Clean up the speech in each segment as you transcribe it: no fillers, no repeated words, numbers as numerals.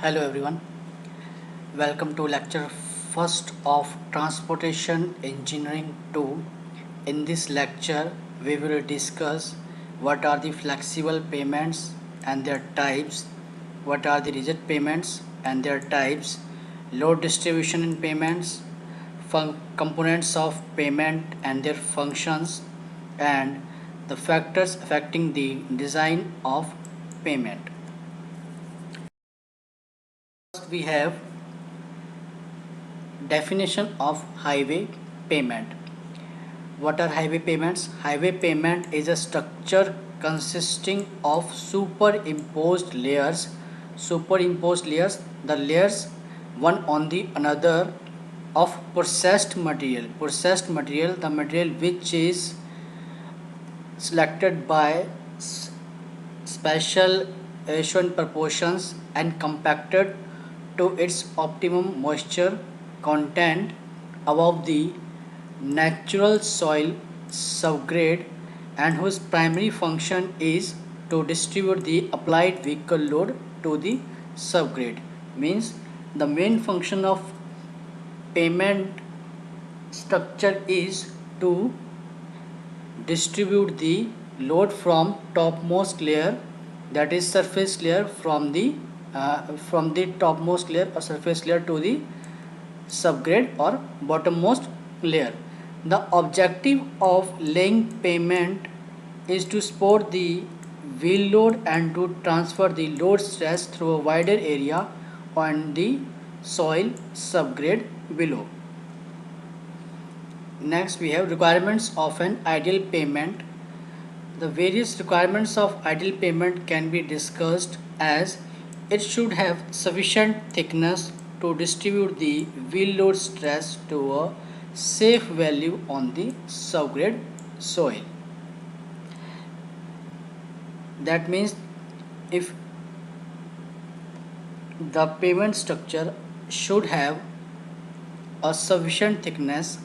Hello everyone, welcome to lecture first of Transportation Engineering 2. In this lecture, we will discuss what are the flexible payments and their types, what are the rigid payments and their types, load distribution in payments, components of payment and their functions, and the factors affecting the design of payment. First, we have definition of highway payment. What are highway payments? Highway payment is a structure consisting of superimposed layers. The layers one on the another of processed material. Processed material, the material which is selected by special ratio and proportions and compacted to its optimum moisture content above the natural soil subgrade, and whose primary function is to distribute the applied vehicle load to the subgrade. Means the main function of payment structure is to distribute the load from topmost layer, that is surface layer, from the topmost layer or surface layer to the subgrade or bottommost layer. The objective of laying payment is to support the wheel load and to transfer the load stress through a wider area on the soil subgrade below. Next, we have requirements of an ideal payment. The various requirements of ideal payment can be discussed as it should have sufficient thickness to distribute the wheel load stress to a safe value on the subgrade soil. That means if the pavement structure should have a sufficient thickness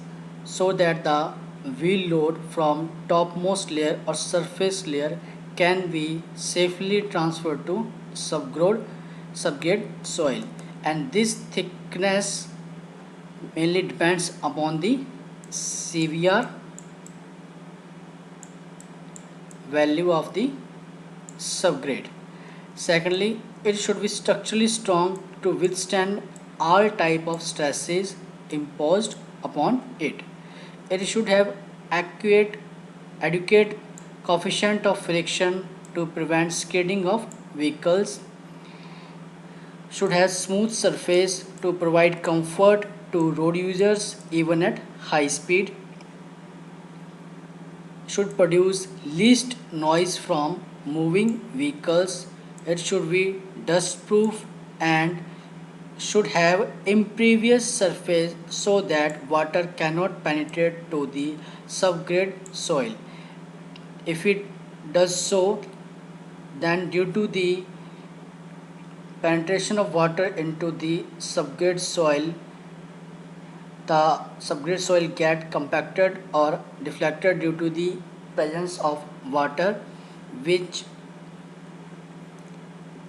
so that the wheel load from topmost layer or surface layer can be safely transferred to subgrade soil, and this thickness mainly depends upon the CVR value of the subgrade. Secondly, it should be structurally strong to withstand all type of stresses imposed upon it. It should have adequate coefficient of friction to prevent skidding of vehicles. Should have smooth surface to provide comfort to road users even at high speed. Should produce least noise from moving vehicles. It should be dust proof and should have impervious surface so that water cannot penetrate to the subgrade soil. If it does so, then due to the penetration of water into the subgrade soil, the subgrade soil get compacted or deflected due to the presence of water, which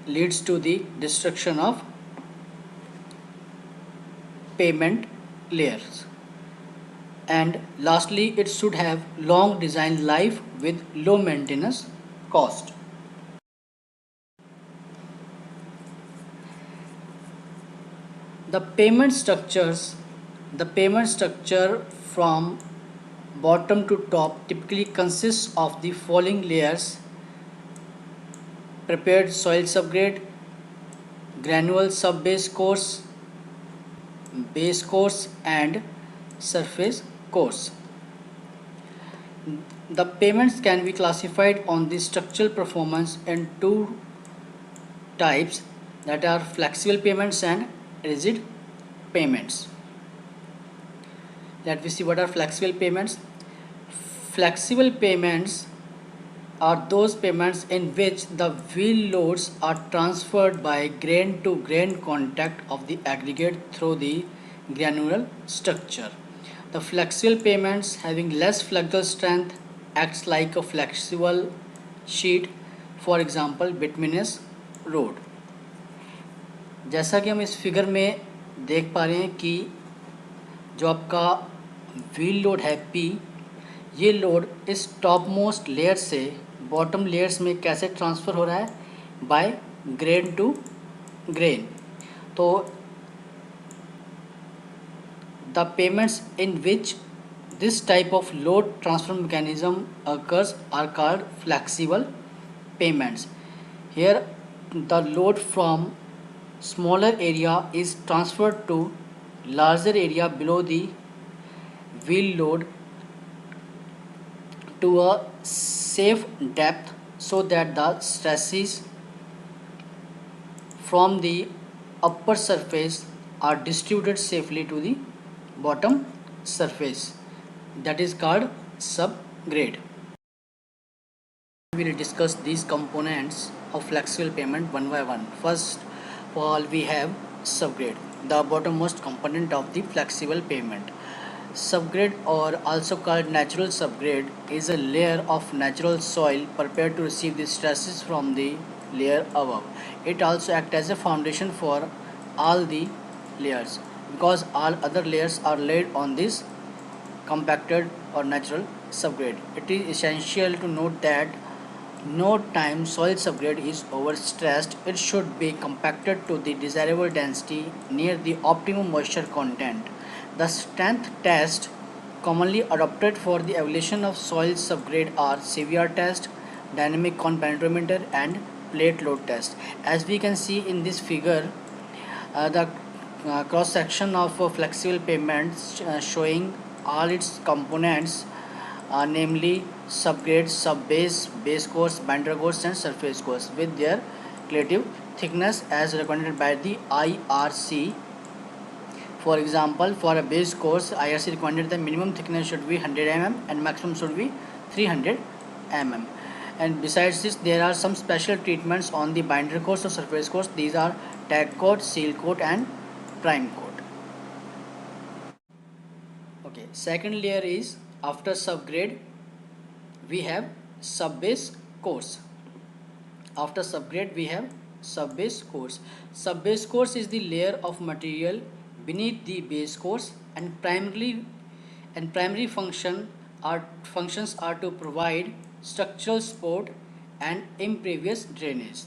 leads to the destruction of pavement layers. And lastly, it should have long design life with low maintenance cost. The payment structure from bottom to top typically consists of the following layers: prepared soil subgrade, granule subbase course, base course, and surface course. The payments can be classified on the structural performance in two types, that are flexible payments and rigid payments. Let me see what are flexible payments. Flexible payments are those payments in which the wheel loads are transferred by grain to grain contact of the aggregate through the granular structure. The flexible payments having less flexural strength acts like a flexible sheet, for example bituminous road. जैसा कि हम इस figure में देख पा रहे हैं कि जो आपका व्हील लोड है P, ये लोड इस टॉप मोस्ट लेयर से बॉटम लेयर्स में कैसे ट्रांसफ़र हो रहा है, बाय ग्रेन टू ग्रेन। तो the payments in which this type of load transfer mechanism occurs are called flexible payments. Here the load from smaller area is transferred to larger area below the wheel load to a safe depth so that the stresses from the upper surface are distributed safely to the bottom surface, that is called subgrade. We will discuss these components of flexible payment one by one. First of all, we have subgrade, the bottommost component of the flexible payment. Subgrade, or also called natural subgrade, is a layer of natural soil prepared to receive the stresses from the layer above. It also acts as a foundation for all the layers because all other layers are laid on this compacted or natural subgrade. It is essential to note that no time soil subgrade is overstressed. It should be compacted to the desirable density near the optimum moisture content. The strength test commonly adopted for the evaluation of soil subgrade are severe test, dynamic penetrometer, and plate load test. As we can see in this figure, the cross section of flexible pavements showing all its components, namely subgrade, subbase, base course, binder course, and surface course with their relative thickness as recommended by the IRC. For example, for a base course, IRC recommended the minimum thickness should be 100 mm and maximum should be 300 mm. And besides this, there are some special treatments on the binder course or surface course. These are tag coat, seal coat, and prime coat. Okay, second layer is after subgrade, we have subbase course. After subgrade, we have subbase course. Subbase course is the layer of material beneath the base course, and primary functions are to provide structural support and impervious drainage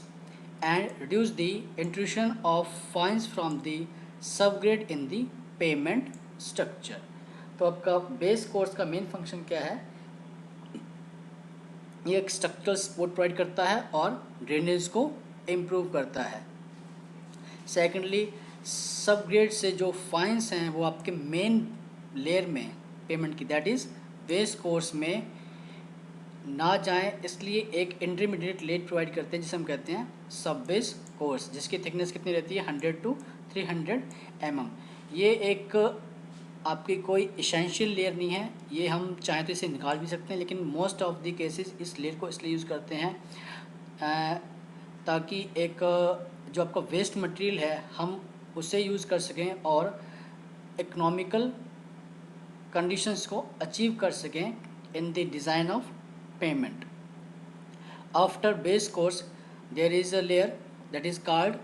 and reduce the intrusion of fines from the subgrade in the pavement structure. तो आपका base course का main function क्या है, ये एक structural support provide करता है और ड्रेनेज को इम्प्रूव करता है. सेकेंडली, सब ग्रेड से जो फाइन्स हैं वो आपके मेन लेयर में पेमेंट की, दैट इज़ बेस कोर्स में ना जाएं, इसलिए एक इंटरमीडिएट लेयर प्रोवाइड करते हैं जिसे हम कहते हैं सब बेस कोर्स, जिसकी थिकनेस कितनी रहती है 100 to 300 mm. ये एक आपकी कोई इसेंशियल लेयर नहीं है, ये हम चाहें तो इसे निकाल भी सकते हैं, लेकिन मोस्ट ऑफ द केसेस इस लेयर को इसलिए यूज़ करते हैं ताकि एक जो आपका वेस्ट मटेरियल है हम उसे यूज़ कर सकें और इकोनॉमिकल कंडीशंस को अचीव कर सकें in the design of payment. After base course, there is a layer that is called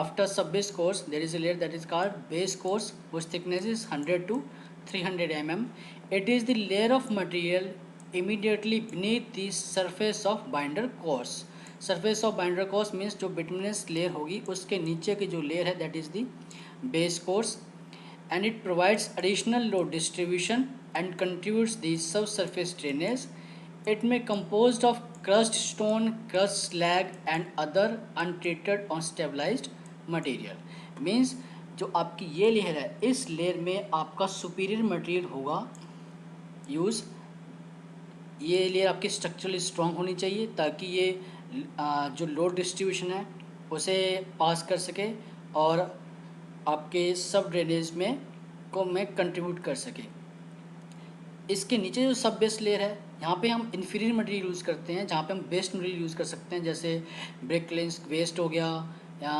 after sub base course there is a layer that is called base course, whose thickness is 100 to 300 mm. It is the layer of material immediately beneath the surface of binder course. Surface of binder course means जो bituminous layer होगी उसके नीचे की जो layer है that is the base course, and it provides additional load distribution and contributes the subsurface drainage. It may composed of crushed stone, crushed slag and other untreated or stabilized material. Means जो आपकी ये layer है इस layer में आपका superior material होगा use. ये layer आपकी स्ट्रक्चरली स्ट्रॉन्ग होनी चाहिए ताकि ये जो लोड डिस्ट्रीब्यूशन है उसे पास कर सके और आपके सब ड्रेनेज में कंट्रीब्यूट कर सके. इसके नीचे जो सब बेस लेयर है यहाँ पे हम इन्फीरियर मटेरियल यूज़ करते हैं, जहाँ पे हम बेस्ट मटेरियल यूज़ कर सकते हैं, जैसे ब्रिक लिंक्स वेस्ट हो गया या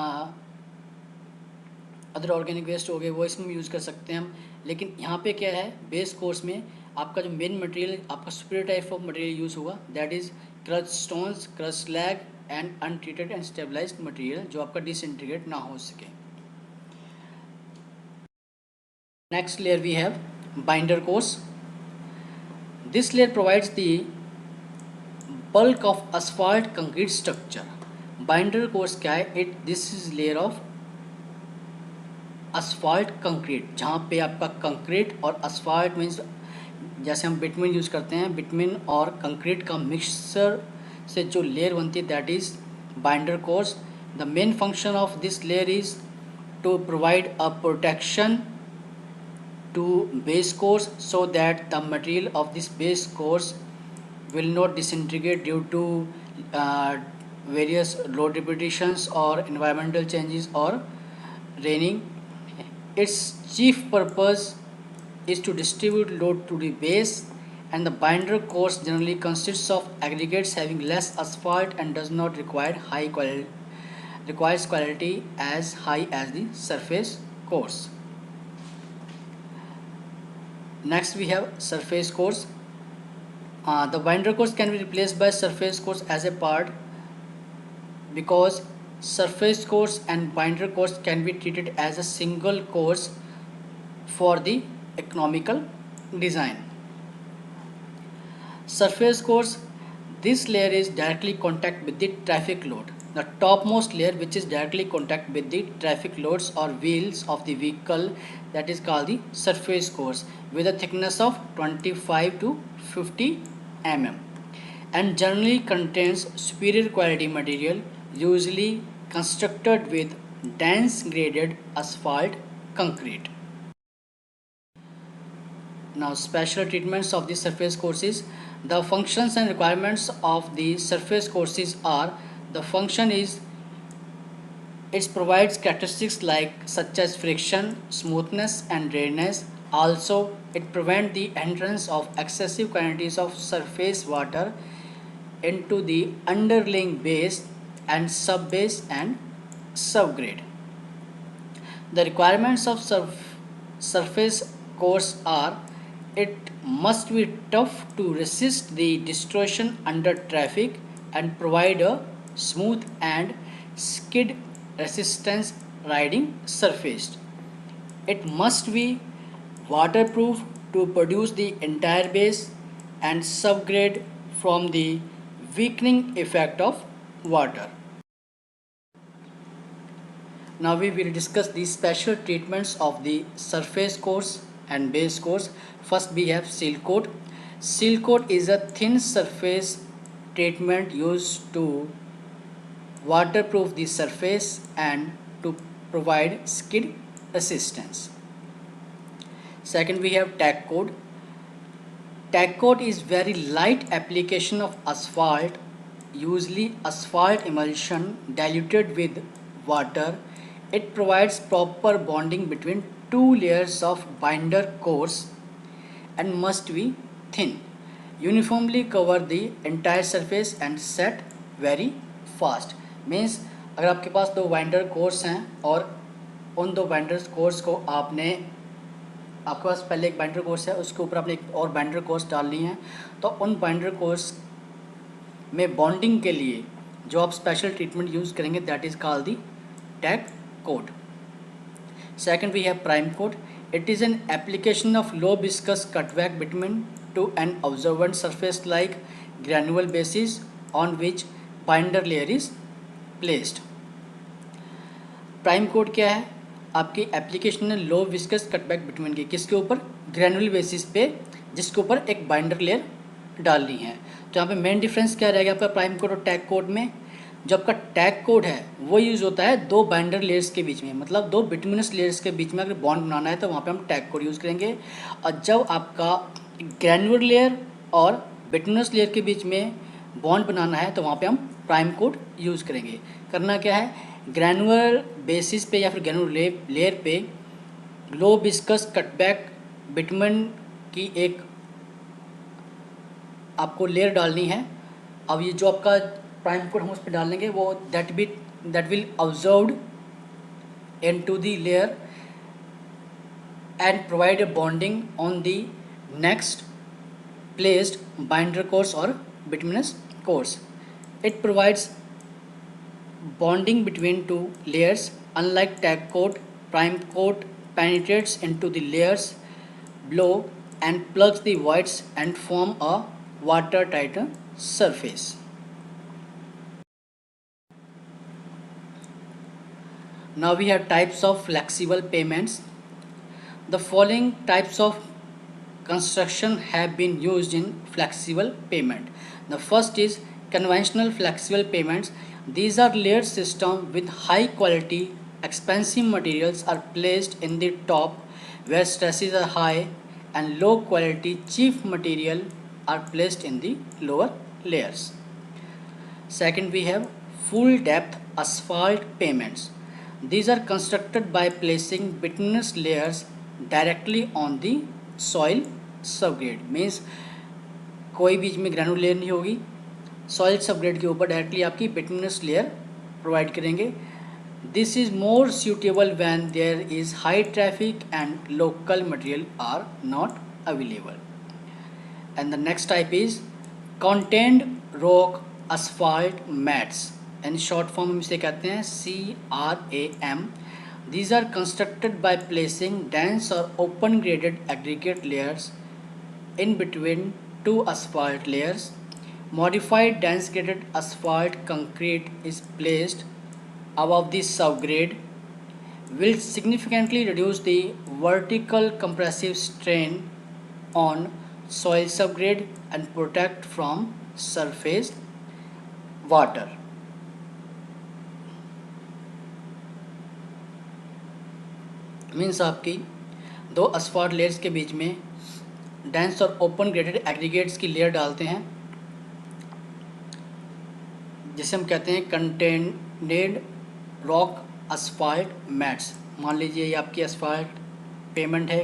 अदर ऑर्गेनिक वेस्ट हो गए, वो इसमें यूज़ कर सकते हैं हम. लेकिन यहाँ पे क्या है बेस कोर्स में आपका जो मेन मटेरियल, आपका superior type of material use होगा, that is crushed stones, crushed slag and untreated and stabilised material, जो आपका डिसइंटीग्रेट ना हो सके। Next layer we have binder course. This layer provides the bulk of asphalt concrete structure. Binder course क्या है? This is layer of asphalt concrete, जहाँ पे आपका कंक्रीट और asphalt मीन्स जैसे हम बिटमिन यूज़ करते हैं, बिटमिन और कंक्रीट का मिक्सचर से जो लेयर बनती है, that is binder course. The main function of this layer is to provide a protection to base course so that the material of this base course will not disintegrate due to various load repetitions or environmental changes or raining. Its chief purpose is to distribute load to the base, and the binder course generally consists of aggregates having less asphalt and does not requires quality as high as the surface course. Next we have surface course. The binder course can be replaced by surface course as a part, because surface course and binder course can be treated as a single course for the economical design. Surface course, this layer is directly contact with the traffic load. The topmost layer, which is directly contact with the traffic loads or wheels of the vehicle, that is called the surface course, with a thickness of 25 to 50 mm, and generally contains superior quality material, usually constructed with dense graded asphalt concrete. Now, special treatments of the surface courses. The functions and requirements of the surface courses are: the function is it provides characteristics like such as friction, smoothness and draininess. Also, it prevents the entrance of excessive quantities of surface water into the underlying base and subbase and subgrade. The requirements of surface course are: it must be tough to resist the distortion under traffic and provide a smooth and skid resistance riding surface. It must be waterproof to produce the entire base and subgrade from the weakening effect of water. Now we will discuss the special treatments of the surface course and base course. First we have seal coat. Seal coat is a thin surface treatment used to waterproof the surface and to provide skid resistance. Second we have tack coat. Tack coat is very light application of asphalt, usually asphalt emulsion diluted with water. It provides proper bonding between two layers of binder course and must be thin. Uniformly cover the entire surface and set very fast. Means अगर आपके पास दो binder course हैं और उन दो binder course को आपके पास पहले एक बाइंडर कोर्स है, उसके ऊपर आपने एक और बाइंडर कोर्स डालनी है, तो उन बाइंडर कोर्स में बॉन्डिंग के लिए जो आप स्पेशल ट्रीटमेंट यूज़ करेंगे, that is called the tack coat. Second we have prime coat. It is an application of low viscous cutback bitumen to an absorbent surface like granule basis on which binder layer is placed. Prime coat क्या है? आपकी application है लो viscous cutback between की, किसके ऊपर? ग्रैनुअल basis पे, जिसके ऊपर एक बाइंडर लेयर डालनी है. तो यहाँ पे मेन डिफरेंस क्या रहेगा आपका प्राइम कोट और टैग कोट में? जो आपका टैग कोड है वो यूज़ होता है दो बाइंडर लेयर्स के बीच में, मतलब दो बिटुमिनस लेयर्स के बीच में अगर बॉन्ड बनाना है तो वहाँ पे हम टैग कोड यूज़ करेंगे. और जब आपका ग्रैनुलर लेयर और बिटुमिनस लेयर के बीच में बॉन्ड बनाना है तो वहाँ पे हम प्राइम कोड यूज़ करेंगे. करना क्या है? ग्रैनुलर बेसिस पे या फिर ग्रैनुलर लेयर पे लो विस्कस कटबैक बिटुमिन की एक आपको लेयर डालनी है. अब ये जो आपका प्राइम कोड हम उस पर डाल देंगे, वो that will observed into the layer and provide a bonding on the next placed binder course or bituminous course. It provides bonding between two layers. Unlike tack coat, prime coat penetrates into the layers below and plugs the voids and form a watertight surface. Now we have types of flexible payments. The following types of construction have been used in flexible payment. The first is conventional flexible payments. These are layered systems with high quality, expensive materials are placed in the top where stresses are high, and low quality, cheap material are placed in the lower layers. Second, we have full depth asphalt payments. These are constructed by placing bituminous layers directly on the soil subgrade. Means कोई बीच में granular layer नहीं होगी, soil subgrade के ऊपर directly आपकी bituminous layer provide करेंगे. This is more suitable when there is high traffic and local material are not available. And the next type is contained rock asphalt mats. In short form हम इसे कहते हैं CRAM. These are constructed by placing dense or open graded aggregate layers in between two asphalt layers. Modified dense graded asphalt concrete is placed above the subgrade, will significantly reduce the vertical compressive strain on soil subgrade and protect from surface water. Means आपकी दो asphalt layers के बीच में dense और open graded aggregates की layer डालते हैं, जिसे हम कहते हैं कंटेनेड रॉक asphalt मैट्स. मान लीजिए ये आपकी asphalt पेमेंट है,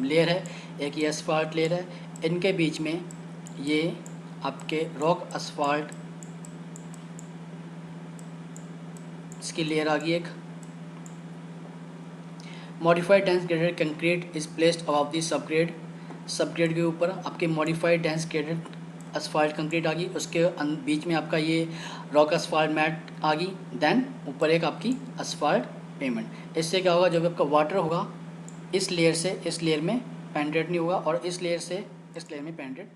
लेयर है, एक ये asphalt लेयर है, इनके बीच में ये आपके रॉक asphalt इसकी लेयर आ गई एक. Modified dense graded concrete is placed above the subgrade. Subgrade के ऊपर आपके modified dense graded asphalt concrete आ गई, उसके बीच में आपका ये रॉक asphalt मैट आ गई, देन ऊपर एक आपकी asphalt पेमेंट. इससे क्या होगा, जब आपका वाटर होगा इस लेयर से इस लेयर में पेनिट्रेट नहीं होगा और इस लेयर से इस लेयर में पेनिट्रेट